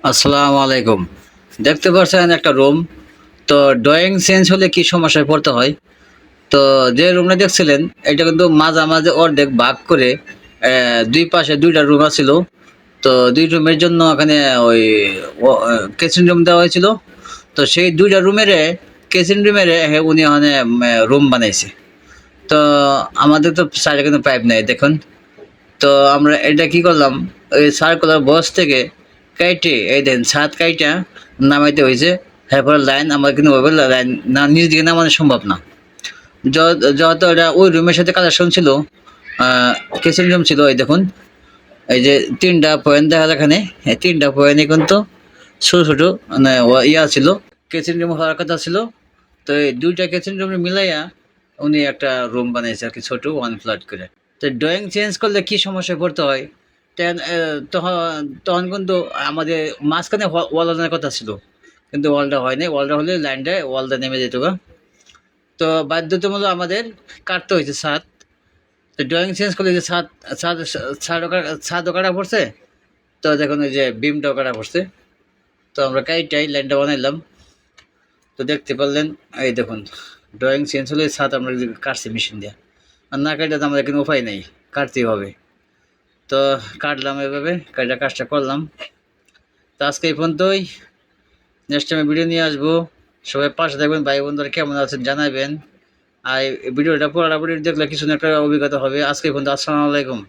আসসালামু আলাইকুম। দেখতে পাচ্ছেন একটা রুম। তো ড্রয়িং চেঞ্জ হলে কি সমস্যায় পড়তে হয়? তো যে রুমটা দেখছিলেন এটা কিন্তু মাঝামাঝি অর্ধেক ভাগ করে ২ পাশে ২ টা রুম আছিল। তো ২ রুমের জন্য ওখানে ওই কিচেন রুম দেওয়া হয়েছিল। তো সেই ২ টা রুমেরে কিচেন রুমেরে উনি ওখানে রুম বানাইছে। তো আমাদের তো সাইডে কিন্তু পাইপ নাই দেখুন। তো আমরা এটা কি করলাম, ওই সার্কুলার বক্স থেকে কাইটে এই দেন ছাদ কাইটা নামাইতে হয়েছে। এরপরে লাইন আমার কিন্তু ওইভাবে লাইন না নিচ দিকে নামানো সম্ভব না। যত এটা ওই রুমের সাথে কানেকশন ছিল, কিচেন রুম ছিল। এই দেখুন, এই যে ৩টা পয়েন্ট দেখা যায় এখানে। এই ৩টা পয়েন্টে কিন্তু ছোট ছোট মানে ইয়া ছিল, কিচেন রুম হওয়ার কথা ছিল। তো এই ২টা কিচেন রুম মিলাইয়া উনি একটা রুম বানাইছে আরকি, ছোট 1 ফ্ল্যাট করে। তো ড্রয়িং চেঞ্জ করলে কি সমস্যায় পড়তে হয়? তেন তখন তখন কিন্তু আমাদের মাঝখানে ওয়াল আনার কথা ছিল। কিন্তু ওয়ালটা হয় নাই। ওয়ালটা হলে লাইনটা ওয়ালটা নেমে যেত গা। তো বাধ্যতামূলক আমাদের কাটতে হয়েছে ছাদ। তো ড্রয়িং চেঞ্জ করলে যে ছাদ ছাদও কাটা পড়ছে। তো দেখুন ওই যে বিমটাও কাটা পড়ছে। তো আমরা কাইটাই লাইনটা বানাইলাম। তো দেখতে পারলেন, এই দেখুন ড্রয়িং চেঞ্জ হলে ছাদ আমরা কাটছি মেশিন দিয়ে। আর না কাটলে তো আমাদের কোনো উপায় নেই, কাটতেই হবে। তো কাটলাম এভাবে, কাইটা কাজটা করলাম। তো আজকে এই পর্যন্তই। নেক্সট টাইমে ভিডিও নিয়ে আসবো। সবাই পাশে থাকবেন, ভাই বন্ধুরা কেমন আছেন জানাবেন। আর এই ভিডিওটা পুরোটা ভিডিও দেখলে কিছু না একটা অভিজ্ঞতা হবে। আজকে এই পর্যন্ত, আসসালামু আলাইকুম।